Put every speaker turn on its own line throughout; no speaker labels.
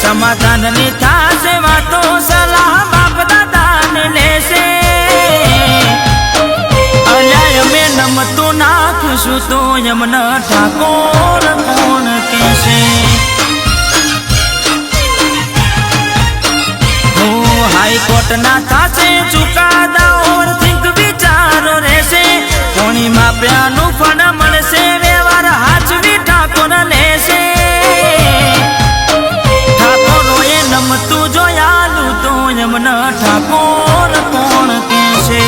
समाधान नी थासे वातो सलाह बाप दादा ने लेसे अल्याय में नमतो नाखशु तो यमना ठाकोर कोण कैसे हो हाई कोर्ट ना थासे चुकादा और थिंक विचारो रहसे कोणी माप्यानु फण मळसे व्यवहार हाचवी ठाकोर लेसे नमतु जो यालू तो यमना ठाकोर कोण कैसे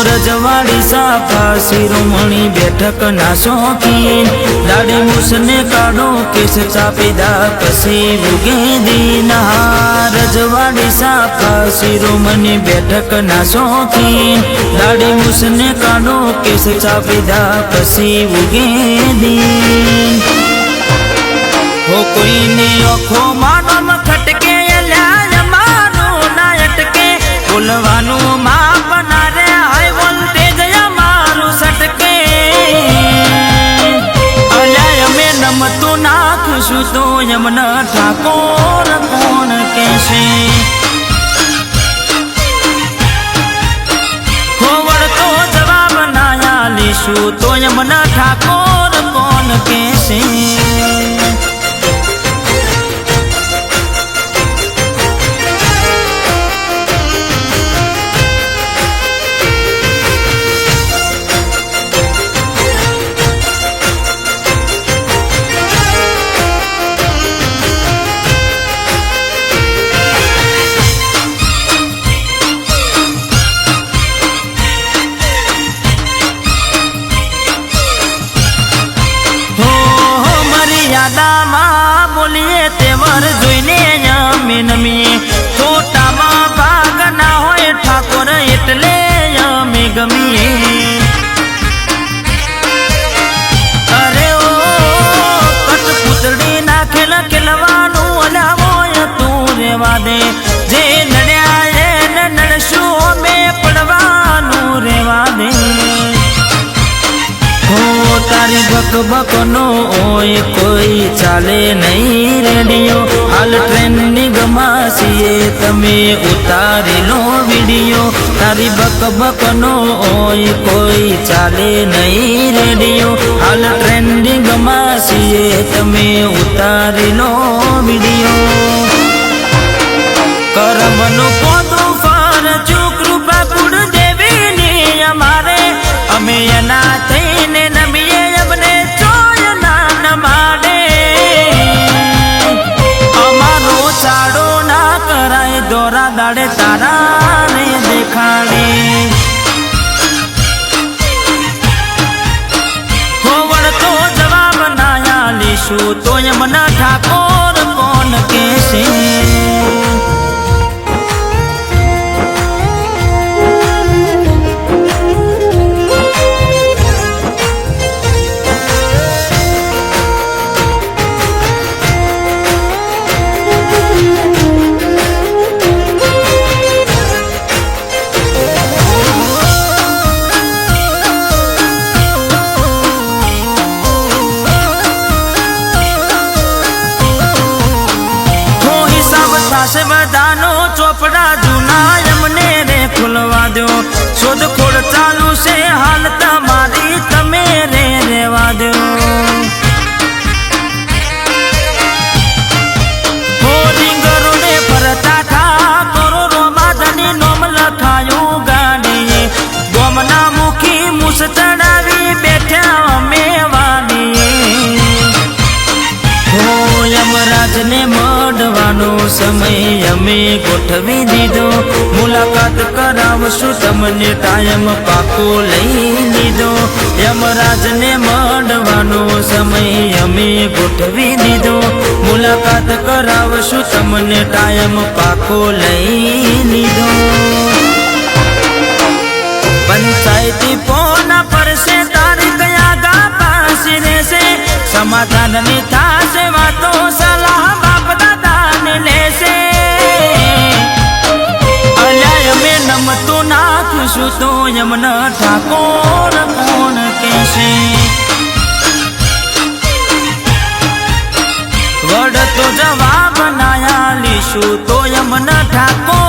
रजवाड़ी साफा शिरोमणि बैठक ना शौकीन दाढ़ी मूसने काढ़ो केस चापीदा पसी उगे दीना रजवाड़ी साफा शिरोमणि बैठक ना शौकीन दाढ़ी मूसने काढ़ो केस चापीदा पसी उगे दीन हो कोई ने ओखो मानो खटके ल्या मानो ना अटके बोलवानो मां बना रे नमतो नाखशु तो यमना ठाकोर कोण कैसे होवड़ तो जवाब नाया लिशु तो यमना ठाकोर कोण कैसे बोलिए तेवर जोईने यमे नमीए छोटा मां भाग ना होय ठाकोर एटले यमे गमीए अरे ओ कटपुतड़ी ना खेल खेलवानु अलावोय तू रेवा दे जे नड्या ए नडशु में पड़वानु रेवा दे तारी बक बक नो ओए कोई चाले नहीं रेडियो हाल ट्रेंडिंग मासीए तमे उतारी लो वीडियो तारी बक बक नो ओए कोई चाले नहीं रेडियो हाल ट्रेंडिंग मासीए तमे उतारी लो वीडियो करमनु पोदु फर चुक रूपा कुड़ देवी ने हमारे अमे ना थईने नमिए अपने चोय ना नमाडे अमारो चाड़ो ना कराए दोरा दाड़े तारा ने देखाड़े होवड़ तो जवाब नाया लिशु तो यमना ठाकोर कोण कैसे से बदानो चोपड़ा जूना यमने रे खुलवा दो शोध खोड़ चालू से हाल तमारी तमे रे रेवा दो हो रिंगरो ने फरता था करोड़ो माधनी नोम लखायो गाड़ी गोमना मुखी मुस चढ़ावी बैठा में સમય અમે ગોઠવી દીધો, મુલાકાત કરાવશું તમને ટાઈમ પાકો લઈ લીધો. યમરાજને મળવાનો સમય અમે ગોઠવી દીધો, મુલાકાત કરાવશું તમને ટાઈમ પાકો લઈ લીધો. પંચાયતી પોના પરસે તારીખ આગા પાસી રહેશે, સમાધાનની થાશે વાતો, સલાહ બાપ દાદાને લેશે. અલ્યા અમે નમતું નાખશું તો યમના ઠાકોર કોણ કહેશે? વડ તો જવાબ ના આલીશું તો યમના ઠાકોર